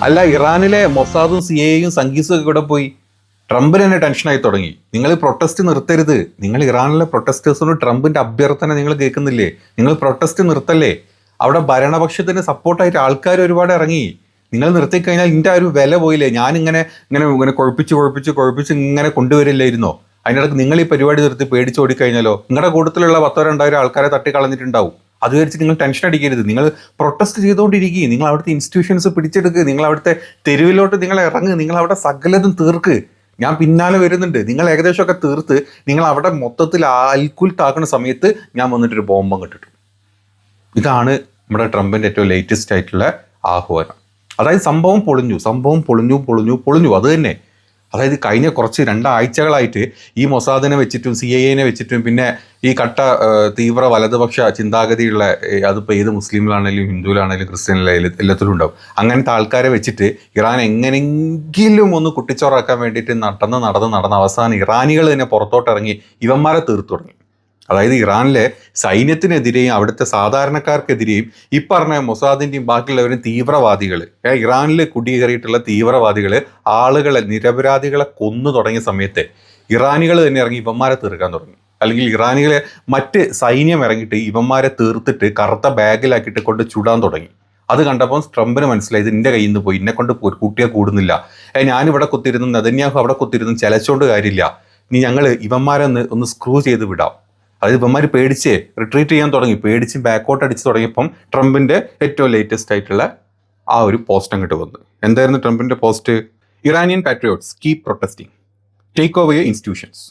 അല്ല, ഇറാനിലെ മൊസാദും CIA-യും സംഗീസും ഒക്കെ ഇവിടെ പോയി. ട്രംപിന് തന്നെ ടെൻഷനായി തുടങ്ങി. നിങ്ങൾ പ്രൊട്ടസ്റ്റ് നിർത്തരുത്. നിങ്ങൾ ഇറാനിലെ പ്രൊട്ടസ്റ്റേഴ്സിനോട് ട്രംപിന്റെ അഭ്യർത്ഥന നിങ്ങൾ കേൾക്കുന്നില്ലേ? നിങ്ങൾ പ്രൊട്ടസ്റ്റ് നിർത്തല്ലേ? അവിടെ ഭരണപക്ഷത്തിന് സപ്പോർട്ടായിട്ട് ആൾക്കാർ ഒരുപാട് ഇറങ്ങി. നിങ്ങൾ നിർത്തിക്കഴിഞ്ഞാൽ ഇതിൻ്റെ ഒരു വില പോയില്ലേ? ഞാനിങ്ങനെ ഇങ്ങനെ ഇങ്ങനെ കുഴപ്പിച്ച് ഇങ്ങനെ കൊണ്ടുവരില്ലായിരുന്നോ? അതിനിടയ്ക്ക് നിങ്ങൾ ഈ പരിപാടി നിർത്തി പേടിച്ചോടിക്കഴിഞ്ഞാലോ നിങ്ങളുടെ കൂട്ടത്തിലുള്ള 10,000-2000 ആൾക്കാരെ തട്ടിക്കളഞ്ഞിട്ടുണ്ടാവും. അത് വിചാരിച്ച് നിങ്ങൾ ടെൻഷൻ അടിക്കരുത്. നിങ്ങൾ പ്രൊട്ടസ്റ്റ് ചെയ്തുകൊണ്ടിരിക്കുക. നിങ്ങൾ അവിടുത്തെ ഇൻസ്റ്റിറ്റ്യൂഷൻസ് പിടിച്ചെടുക്കുക. നിങ്ങൾ അവിടുത്തെ തെരുവിലോട്ട് നിങ്ങൾ ഇറങ്ങുക. നിങ്ങൾ അവിടെ സകലതും തീർക്ക്. ഞാൻ പിന്നാലെ വരുന്നുണ്ട്. നിങ്ങൾ ഏകദേശമൊക്കെ തീർത്ത് നിങ്ങൾ അവിടെ മൊത്തത്തിൽ അൽക്കുലത്താക്കുന്ന സമയത്ത് ഞാൻ വന്നിട്ടൊരു ബോംബം കിട്ടിട്ടു. ഇതാണ് നമ്മുടെ ട്രംപിൻ്റെ ഏറ്റവും ലേറ്റസ്റ്റ് ആയിട്ടുള്ള ആഹ്വാനം. അതായത് സംഭവം പൊളിഞ്ഞു. അത് തന്നെ. അതായത് കഴിഞ്ഞ കുറച്ച് 2 ആഴ്ചകളായിട്ട് ഈ മൊസാദിനെ വെച്ചിട്ടും CIA-നെ വെച്ചിട്ടും പിന്നെ ഈ കട്ട തീവ്ര വലതുപക്ഷ ചിന്താഗതിയുള്ള, അതിപ്പോൾ ഏത് മുസ്ലിമിലാണെങ്കിലും ഹിന്ദുവിലാണെങ്കിലും ക്രിസ്ത്യനിലായാലും എല്ലാത്തിലും ഉണ്ടാവും, അങ്ങനത്തെ ആൾക്കാരെ വെച്ചിട്ട് ഇറാൻ എങ്ങനെയെങ്കിലും ഒന്ന് കുട്ടിച്ചോറാക്കാൻ വേണ്ടിയിട്ട് നടന്ന് അവസാനം ഇറാനികൾ തന്നെ പുറത്തോട്ടിറങ്ങി ഇവന്മാരെ തീർത്തു തുടങ്ങി. അതായത് ഇറാനിലെ സൈന്യത്തിനെതിരെയും അവിടുത്തെ സാധാരണക്കാർക്കെതിരെയും ഈ പറഞ്ഞ മൊസാദിൻ്റെയും ബാക്കിയുള്ളവരും തീവ്രവാദികൾ, ഇറാനിൽ കുടിയേറിയിട്ടുള്ള തീവ്രവാദികൾ നിരപരാധികളെ കൊന്നു തുടങ്ങിയ സമയത്ത് ഇറാനികൾ തന്നെ ഇറങ്ങി ഇവന്മാരെ തീർക്കാൻ തുടങ്ങി. അല്ലെങ്കിൽ ഇറാനികളെ മറ്റ് സൈന്യം ഇറങ്ങിയിട്ട് ഇവന്മാരെ തീർത്തിട്ട് കറുത്ത ബാഗിലാക്കിയിട്ട് കൊണ്ട് ചുടാൻ തുടങ്ങി. അത് കണ്ടപ്പോൾ ട്രംപിന് മനസ്സിലായി ഇത് എൻ്റെ കയ്യിൽ നിന്ന് പോയി, എന്നെ കൊണ്ട് കൂട്ടിയാൽ കൂടുന്നില്ല. ഞാനിവിടെ കുത്തിരുന്നു, നെതന്യാഹു അവിടെ കുത്തിരുന്നു ചലച്ചോണ്ട് കാര്യമില്ല. ഇനി ഞങ്ങൾ ഇവന്മാരെ ഒന്ന് സ്ക്രൂ ചെയ്ത് വിടാം. അതായത് ഇവന്മാർ പേടിച്ച് റിട്രീറ്റ് ചെയ്യാൻ തുടങ്ങി. പേടിച്ച് ബാക്കോട്ട് അടിച്ച് തുടങ്ങിയപ്പം ട്രംപിൻ്റെ ഏറ്റവും ലേറ്റസ്റ്റ് ആയിട്ടുള്ള ആ ഒരു പോസ്റ്റ് അങ്ങോട്ട് വന്നു. എന്തായിരുന്നു ട്രംപിൻ്റെ post? Iranian patriots keep protesting, take over your institutions,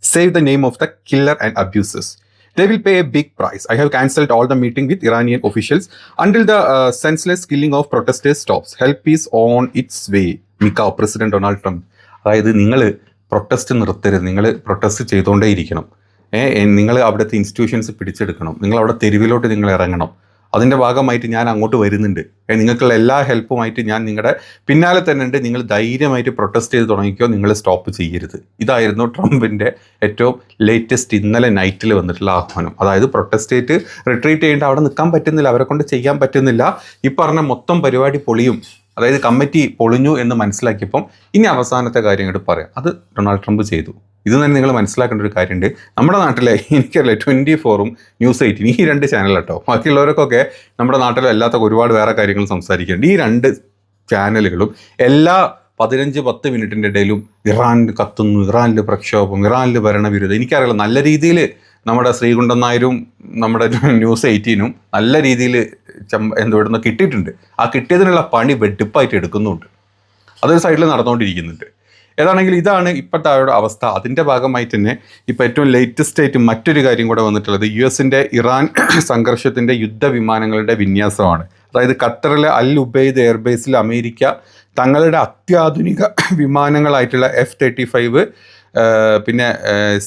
save the name of the killer and abusers. They will pay a big price. I have cancelled all the meeting with Iranian officials until the senseless killing of protesters stops. Help is on its way. മിക്ക president Donald Trump. അതായത് നിങ്ങൾ protest നിർത്തരുത്. നിങ്ങൾ protest ചെയ്തുകൊണ്ടേ ഇരിക്കണം. നിങ്ങൾ അവിടുത്തെ institutions പിടിച്ചെടുക്കണം. നിങ്ങൾ അവിടെ തെരുവിലോട്ട് നിങ്ങൾ ഇറങ്ങണം. അതിൻ്റെ ഭാഗമായിട്ട് ഞാൻ അങ്ങോട്ട് വരുന്നുണ്ട്. നിങ്ങൾക്കുള്ള എല്ലാ ഹെൽപ്പുമായിട്ട് ഞാൻ നിങ്ങളുടെ പിന്നാലെ തന്നെ ഉണ്ട്. നിങ്ങൾ ധൈര്യമായിട്ട് പ്രൊട്ടസ്റ്റ് ചെയ്ത് തുടങ്ങിക്കോ. നിങ്ങൾ സ്റ്റോപ്പ് ചെയ്യരുത്. ഇതായിരുന്നു ട്രംപിൻ്റെ ഏറ്റവും ലേറ്റസ്റ്റ് ഇന്നലെ നൈറ്റിൽ വന്നിട്ടുള്ള ആഹ്വാനം. അതായത് പ്രൊട്ടസ്റ്റ് ചെയ്തിട്ട് റിട്രീറ്റ് ചെയ്യേണ്ട, അവിടെ നിൽക്കാൻ പറ്റുന്നില്ല, അവരെ കൊണ്ട് ചെയ്യാൻ പറ്റുന്നില്ല. ഈ പറഞ്ഞ മൊത്തം പരിപാടി പൊളിയും. അതായത് കമ്മിറ്റി പൊളിഞ്ഞു എന്ന് മനസ്സിലാക്കിയപ്പം ഇനി അവസാനത്തെ കാര്യങ്ങൾ പറയാം. അത് ഡൊണാൾഡ് ട്രംപ് ചെയ്തു. ഇത് തന്നെ നിങ്ങൾ മനസ്സിലാക്കേണ്ട ഒരു കാര്യമുണ്ട്. നമ്മുടെ നാട്ടിലെ എനിക്കറിയില്ല 24-ഉം News 18 ഈ 2 ചാനൽ കേട്ടോ. ബാക്കിയുള്ളവർക്കൊക്കെ നമ്മുടെ നാട്ടിലെ അല്ലാത്ത ഒരുപാട് വേറെ കാര്യങ്ങൾ സംസാരിക്കുന്നുണ്ട്. ഈ 2 ചാനലുകളും എല്ലാ 15-10 മിനിറ്റിൻ്റെ ഇടയിലും ഇറാൻ കത്തുന്നു, ഇറാനിൽ പ്രക്ഷോഭം, ഇറാനിൽ ഭരണവിരുദ്ധം. എനിക്കറിയില്ല, നല്ല രീതിയിൽ നമ്മുടെ ശ്രീകുണ്ടൻ നായരും നമ്മുടെ News 18-ഉം നല്ല രീതിയിൽ ഇവിടുന്ന് കിട്ടിയിട്ടുണ്ട്. ആ കിട്ടിയതിനുള്ള പണി വെട്ടിപ്പായിട്ട് എടുക്കുന്നുണ്ട്. അതൊരു സൈഡിൽ നടന്നുകൊണ്ടിരിക്കുന്നുണ്ട്. ഏതാണെങ്കിൽ ഇതാണ് ഇപ്പോഴത്തെ അവസ്ഥ. അതിൻ്റെ ഭാഗമായിട്ട് തന്നെ ഇപ്പോൾ ഏറ്റവും ലേറ്റസ്റ്റ് ആയിട്ട് മറ്റൊരു കാര്യം കൂടെ വന്നിട്ടുള്ളത് US-ൻ്റെ ഇറാൻ സംഘർഷത്തിൻ്റെ യുദ്ധവിമാനങ്ങളുടെ വിന്യാസമാണ്. അതായത് ഖത്തറിലെ അൽ ഉബൈദ് എയർബേസിൽ അമേരിക്ക തങ്ങളുടെ അത്യാധുനിക വിമാനങ്ങളായിട്ടുള്ള F-35 പിന്നെ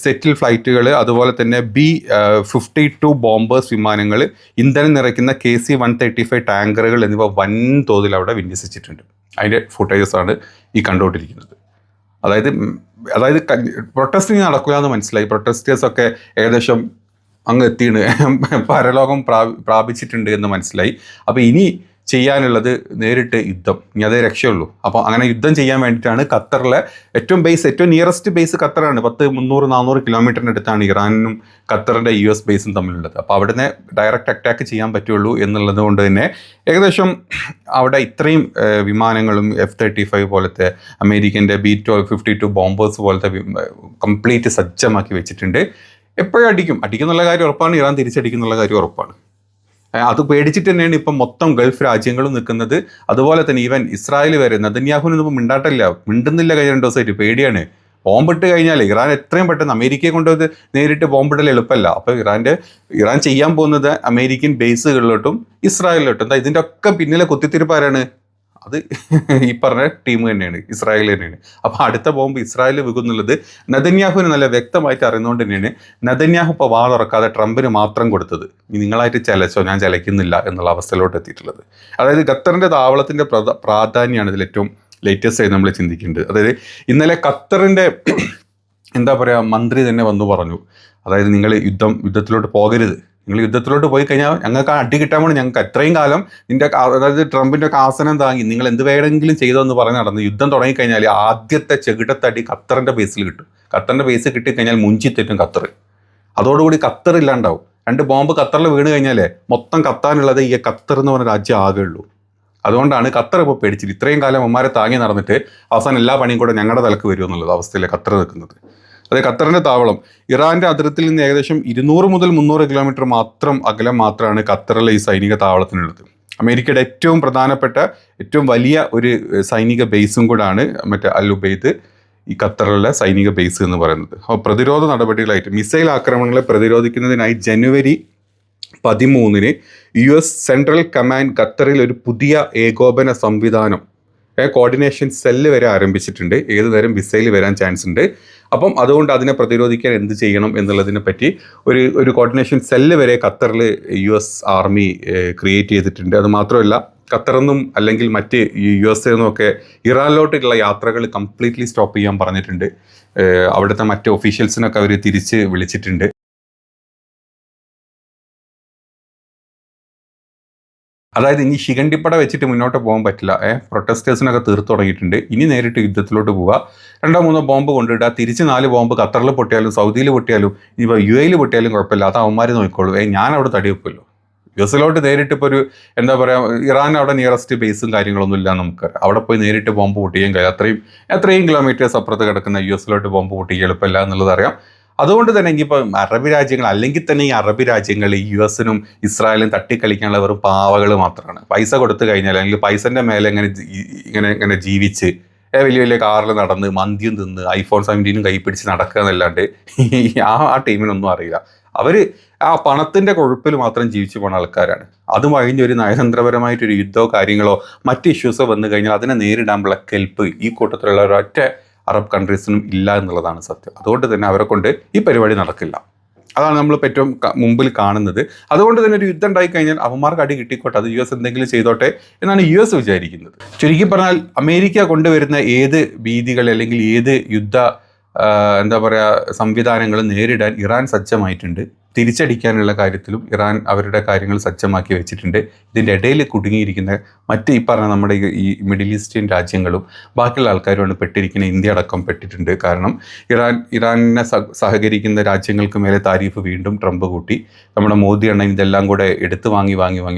സെറ്റിൽ ഫ്ലൈറ്റുകൾ, അതുപോലെ തന്നെ B-52 ബോംബേഴ്സ് വിമാനങ്ങൾ, ഇന്ധനം നിറയ്ക്കുന്ന KC-135 ടാങ്കറുകൾ എന്നിവ വൻതോതിൽ അവിടെ വിന്യസിച്ചിട്ടുണ്ട്. അതിൻ്റെ ഫുട്ടേജസാണ് ഈ കണ്ടുകൊണ്ടിരിക്കുന്നത്. അതായത് പ്രൊട്ടസ്റ്റിങ് നടക്കുക എന്ന് മനസ്സിലായി. പ്രൊട്ടസ്റ്റേഴ്സൊക്കെ ഏകദേശം അങ്ങ് എത്തിയാണ്, പരലോകം പ്രാപിച്ചിട്ടുണ്ട് എന്ന് മനസ്സിലായി. അപ്പോൾ ഇനി ചെയ്യാനുള്ളത് നേരിട്ട് യുദ്ധം. ഇനി അതേ രക്ഷയുള്ളൂ. അപ്പോൾ അങ്ങനെ യുദ്ധം ചെയ്യാൻ വേണ്ടിയിട്ടാണ് ഖത്തറിലെ ഏറ്റവും നിയറസ്റ്റ് ബേസ് ഖത്തറാണ്. 300-400 കിലോമീറ്ററിൻ്റെ അടുത്താണ് ഇറാനും ഖത്തറിൻ്റെ US ബേസും തമ്മിലുള്ളത്. അപ്പോൾ അവിടുന്ന് ഡയറക്റ്റ് അറ്റാക്ക് ചെയ്യാൻ പറ്റുള്ളൂ എന്നുള്ളത് കൊണ്ട് തന്നെ ഏകദേശം അവിടെ ഇത്രയും വിമാനങ്ങളും F-35 പോലത്തെ അമേരിക്കൻ്റെ B-52 ബോംബേഴ്സ് പോലത്തെ കംപ്ലീറ്റ് സജ്ജമാക്കി വെച്ചിട്ടുണ്ട്. എപ്പോഴും അടിക്കുന്നുള്ള കാര്യം ഉറപ്പാണ്. ഇറാൻ തിരിച്ചടിക്കുന്നുള്ള കാര്യം ഉറപ്പാണ്. അത് പേടിച്ചിട്ട് തന്നെയാണ് ഇപ്പം മൊത്തം ഗൾഫ് രാജ്യങ്ങളും നിൽക്കുന്നത്. അതുപോലെ തന്നെ ഈവൻ ഇസ്രായേൽ വരെ നെതന്യാഹുവിന് ഇപ്പം മിണ്ടുന്നില്ല. കഴിഞ്ഞ 2 ദിവസമായിട്ട് പേടിയാണ്. ബോംബിട്ട് കഴിഞ്ഞാൽ ഇറാൻ എത്രയും പെട്ടെന്ന് അമേരിക്കയെ കൊണ്ടത് നേരിട്ട് ബോംബിടൽ എളുപ്പമല്ല. അപ്പോൾ ഇറാൻ ചെയ്യാൻ പോകുന്നത് അമേരിക്കൻ ബേസുകളിലോട്ടും ഇസ്രായേലിലോട്ടും. എന്താ ഇതിൻ്റെ ഒക്കെ പിന്നിലെ കുത്തിത്തിരിപ്പാരാണ്? അത് ഈ പറഞ്ഞ ടീം തന്നെയാണ്, ഇസ്രായേൽ തന്നെയാണ്. അപ്പോൾ അടുത്ത ബോംബ് ഇസ്രായേൽ വെക്കുന്നുള്ളത് നെതന്യാഹുവിന് നല്ല വ്യക്തമായിട്ട് അറിയുന്നതുകൊണ്ട് തന്നെയാണ് നെതന്യാഹു ഇപ്പോൾ വാ തുറക്കാതെ ട്രംപിന് മാത്രം കൊടുത്തത്. നിങ്ങളായിട്ട് ചലച്ചോ, ഞാൻ ചലയ്ക്കുന്നില്ല എന്നുള്ള അവസ്ഥയിലോട്ട് എത്തിയിട്ടുള്ളത്. അതായത് ഖത്തറിൻ്റെ താവളത്തിൻ്റെ പ്രാധാന്യമാണ് ഇതിൽ ഏറ്റവും ലേറ്റസ്റ്റ് ആയി നമ്മൾ ചിന്തിക്കേണ്ടത്. അതായത് ഇന്നലെ ഖത്തറിൻ്റെ മന്ത്രി തന്നെ വന്നു പറഞ്ഞു, അതായത് നിങ്ങൾ യുദ്ധത്തിലോട്ട് പോകരുത്, നിങ്ങൾ യുദ്ധത്തിലോട്ട് പോയി കഴിഞ്ഞാൽ ഞങ്ങൾക്ക് അടി കിട്ടാൻ വേണ്ടി ഞങ്ങൾക്ക് എത്രയും കാലം അതായത് ട്രംപിൻ്റെ ഒക്കെ ആസനം താങ്ങി നിങ്ങൾ എന്ത് വേണമെങ്കിലും ചെയ്തോ എന്ന് പറഞ്ഞ് നടന്ന് യുദ്ധം തുടങ്ങിക്കഴിഞ്ഞാൽ ആദ്യത്തെ ചെകിടത്തടി ഖത്തറിൻ്റെ ബേസിൽ കിട്ടും. ഖത്തറിൻ്റെ ബേസ് കിട്ടിക്കഴിഞ്ഞാൽ മുഞ്ചിത്തെറ്റും ഖത്തർ. അതോടുകൂടി ഖത്തർ ഇല്ലാണ്ടാവും. 2 ബോംബ് ഖത്തറിൽ വീണ് കഴിഞ്ഞാലേ മൊത്തം കത്താനുള്ളത് ഈ ഖത്തർ എന്ന് പറഞ്ഞ രാജ്യം ആകെ ഉള്ളൂ. അതുകൊണ്ടാണ് ഖത്തർ ഇപ്പോൾ പേടിച്ചിട്ട് ഇത്രയും കാലം അമ്മമാരെ താങ്ങി നടന്നിട്ട് അവസാനം എല്ലാ പണിയും കൂടെ ഞങ്ങളുടെ തലക്ക് വരും എന്നുള്ളത് അവസ്ഥയിൽ ഖത്തർ നിൽക്കുന്നത്. അതായത് ഖത്തറിൻ്റെ താവളം ഇറാൻ്റെ അതിർത്തിയിൽ നിന്ന് ഏകദേശം 200 മുതൽ 300 കിലോമീറ്റർ മാത്രം അകലം മാത്രമാണ് ഖത്തറിലെ ഈ സൈനിക താവളത്തിനുള്ളത്. അമേരിക്കയുടെ ഏറ്റവും പ്രധാനപ്പെട്ട ഏറ്റവും വലിയ ഒരു സൈനിക ബേസും കൂടാണ് മറ്റേ അൽ ഉബൈദ്, ഈ ഖത്തറിലെ സൈനിക ബേസ് എന്ന് പറയുന്നത്. അപ്പോൾ പ്രതിരോധ നടപടികളായിട്ട് മിസൈൽ ആക്രമണങ്ങളെ പ്രതിരോധിക്കുന്നതിനായി ജനുവരി 13 US സെൻട്രൽ കമാൻഡ് ഖത്തറിൽ ഒരു പുതിയ ഏകോപന സംവിധാനം കോർഡിനേഷൻ സെല്ല് വരെ ആരംഭിച്ചിട്ടുണ്ട്. ഏത് തരം മിസൈൽ വരാൻ ചാൻസ് ഉണ്ട്. അപ്പം അതുകൊണ്ട് അതിനെ പ്രതിരോധിക്കാൻ എന്ത് ചെയ്യണം എന്നുള്ളതിനെ പറ്റി ഒരു കോർഡിനേഷൻ സെല്ല് വരെ ഖത്തറിൽ US ആർമി ക്രിയേറ്റ് ചെയ്തിട്ടുണ്ട്. അത് മാത്രമല്ല ഖത്തറിന്നും അല്ലെങ്കിൽ മറ്റ് USA നിന്നൊക്കെ ഇറാനിലോട്ടുള്ള യാത്രകൾ കംപ്ലീറ്റ്ലി സ്റ്റോപ്പ് ചെയ്യാൻ പറഞ്ഞിട്ടുണ്ട്. അവിടുത്തെ മറ്റ് ഒഫീഷ്യൽസിനൊക്കെ അവർ തിരിച്ച് വിളിച്ചിട്ടുണ്ട്. അതായത് ഇനി ശിഖണ്ഡിപ്പട വെച്ചിട്ട് മുന്നോട്ട് പോകാൻ പറ്റില്ല. പ്രൊട്ടസ്റ്റേഴ്സിനൊക്കെ തീർത്തു തുടങ്ങിയിട്ടുണ്ട്. ഇനി നേരിട്ട് യുദ്ധത്തിലോട്ട് പോവുക, 2-3 ബോംബ് കൊണ്ടിടുക, തിരിച്ച് 4 ബോംബ് ഖത്തറിൽ പൊട്ടിയാലും സൗദിയിൽ പൊട്ടിയാലും ഇപ്പോൾ UAE പൊട്ടിയാലും കുഴപ്പമില്ല, അത് അവന്മാർ നോക്കിക്കോളൂ. ഞാൻ അവിടെ തടിവെക്കുമല്ലോ. US നേരിട്ട് ഇപ്പോൾ ഒരു എന്താ പറയുക, ഇറാൻ അവിടെ നിയറസ്റ്റ് ബേസും കാര്യങ്ങളൊന്നും ഇല്ല നമുക്കറിയാം. അവിടെ പോയി നേരിട്ട് ബോംബ് പൊട്ടിക്കാൻ കഴിയും. എത്രയും കിലോമീറ്റേഴ്സ് അപ്പുറത്ത് കിടക്കുന്ന US ബോംബ് പൊട്ടിക്കാൻ എളുപ്പമില്ല എന്നുള്ളത് അറിയാം. അതുകൊണ്ട് തന്നെ ഇനിയിപ്പോൾ അറബ് രാജ്യങ്ങൾ അല്ലെങ്കിൽ തന്നെ ഈ അറബ് രാജ്യങ്ങൾ ഈ US ഇസ്രായേലും തട്ടിക്കളിക്കാനുള്ള വെറും പാവകൾ മാത്രമാണ്. പൈസ കൊടുത്തു കഴിഞ്ഞാൽ അല്ലെങ്കിൽ പൈസൻ്റെ മേലെ ഇങ്ങനെ ജീവിച്ച് വലിയ വലിയ കാറിൽ നടന്ന് മന്തിയും തിന്ന് iPhone 17 കൈ പിടിച്ച് നടക്കുക എന്നല്ലാണ്ട് ആ ടീമിനൊന്നും അറിയില്ല. അവർ ആ പണത്തിൻ്റെ കൊഴുപ്പിൽ മാത്രം ജീവിച്ചു പോകുന്ന ആൾക്കാരാണ്. അതും കഴിഞ്ഞ് ഒരു നയതന്ത്രപരമായിട്ടൊരു യുദ്ധമോ കാര്യങ്ങളോ മറ്റ് ഇഷ്യൂസോ വന്നു കഴിഞ്ഞാൽ അതിനെ നേരിടാനുള്ള കെൽപ്പ് ഈ കൂട്ടത്തിലുള്ള ഒരൊറ്റ അറബ് കൺട്രീസിനും ഇല്ല എന്നുള്ളതാണ് സത്യം. അതുകൊണ്ട് തന്നെ അവരെ കൊണ്ട് ഈ പരിപാടി നടക്കില്ല. അതാണ് നമ്മളിപ്പോൾ ഏറ്റവും മുമ്പിൽ കാണുന്നത്. അതുകൊണ്ട് തന്നെ ഒരു യുദ്ധം ഉണ്ടായിക്കഴിഞ്ഞാൽ അവന്മാർക്ക് അടി കിട്ടിക്കോട്ടെ, അത് US എന്തെങ്കിലും ചെയ്തോട്ടെ എന്നാണ് US വിചാരിക്കുന്നത്. ചുരുക്കി പറഞ്ഞാൽ അമേരിക്ക കൊണ്ടുവരുന്ന ഏത് ഭീതികൾ അല്ലെങ്കിൽ ഏത് യുദ്ധ എന്താ പറയുക സംവിധാനങ്ങൾ നേരിടാൻ ഇറാൻ സജ്ജമായിട്ടുണ്ട്. തിരിച്ചടിക്കാനുള്ള കാര്യത്തിലും ഇറാൻ അവരുടെ കാര്യങ്ങൾ സജ്ജമാക്കി വെച്ചിട്ടുണ്ട്. ഇതിൻ്റെ ഇടയിൽ കുടുങ്ങിയിരിക്കുന്ന മറ്റ് ഈ പറഞ്ഞ നമ്മുടെ ഈ മിഡിൽ ഈസ്റ്റേൺ രാജ്യങ്ങളും ബാക്കിയുള്ള ആൾക്കാരുമാണ് പെട്ടിരിക്കുന്നത്. ഇന്ത്യ അടക്കം പെട്ടിട്ടുണ്ട്. കാരണം ഇറാനെ സഹകരിക്കുന്ന രാജ്യങ്ങൾക്ക് മേലെ താരിഫ് വീണ്ടും ട്രംപ് കൂട്ടി. നമ്മുടെ മോദി അണ്ണൻ ഇതെല്ലാം കൂടെ എടുത്ത് വാങ്ങി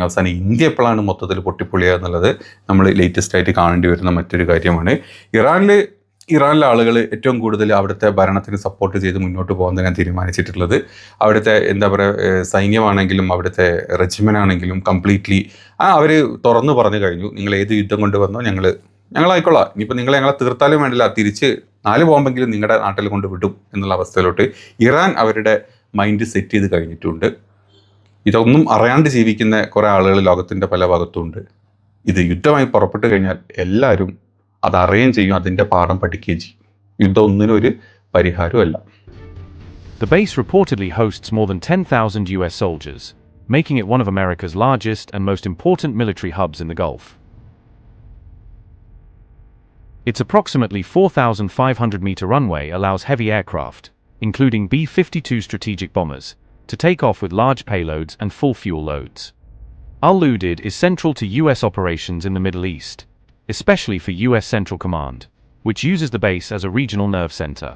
അവസാനം ഇന്ത്യ എപ്പോഴാണ് മൊത്തത്തിൽ പൊട്ടിപ്പൊളിയുക എന്നുള്ളത് നമ്മൾ ലേറ്റസ്റ്റ് ആയിട്ട് കാണേണ്ടി വരുന്ന മറ്റൊരു കാര്യമാണ്. ഇറാനിലെ ആളുകൾ ഏറ്റവും കൂടുതൽ അവിടുത്തെ ഭരണത്തിന് സപ്പോർട്ട് ചെയ്ത് മുന്നോട്ട് പോകാൻ തന്നെ തീരുമാനിച്ചിട്ടുള്ളത്. അവിടുത്തെ എന്താ പറയുക സൈന്യമാണെങ്കിലും അവിടുത്തെ റെജിമെൻ്റാണെങ്കിലും കംപ്ലീറ്റ്ലി അവർ തുറന്നു പറഞ്ഞു കഴിഞ്ഞു, നിങ്ങൾ ഏത് യുദ്ധം കൊണ്ട് വന്നോ ഞങ്ങളായിക്കൊള്ളാം, ഇനിയിപ്പോൾ ഞങ്ങളെ തീർത്താലും വേണ്ടില്ല, തിരിച്ച് 4 ബോംബെങ്കിലും നിങ്ങളുടെ നാട്ടിൽ കൊണ്ട് വിടും എന്നുള്ള അവസ്ഥയിലോട്ട് ഇറാൻ അവരുടെ മൈൻഡ് സെറ്റ് ചെയ്ത് കഴിഞ്ഞിട്ടുണ്ട്. ഇതൊന്നും അറിയാണ്ട് ജീവിക്കുന്ന കുറേ ആളുകൾ ലോകത്തിൻ്റെ പല ഭാഗത്തുമുണ്ട്. ഇത് യുദ്ധമായി പുറപ്പെട്ടു കഴിഞ്ഞാൽ എല്ലാവരും അതറിയുകയും ചെയ്യും, അതിൻ്റെ പാഠം പഠിക്കുകയും ചെയ്യും. യുദ്ധം ഒന്നിനും ഒരു പരിഹാരമല്ല. The base reportedly hosts more than 10,000 US soldiers, making it one of America's largest and most important military hubs in the Gulf. Its approximately 4,500-meter runway allows heavy aircraft, including B-52 strategic bombers, to take off with large payloads and full fuel loads. Al-Udeid is central to US operations in the Middle East, especially for US Central Command, which uses the base as a regional nerve center.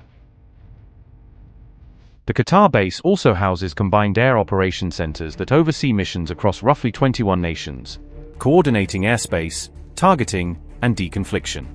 The Qatar base also houses combined air operation centers that oversee missions across roughly 21 nations, coordinating airspace, targeting, and deconfliction.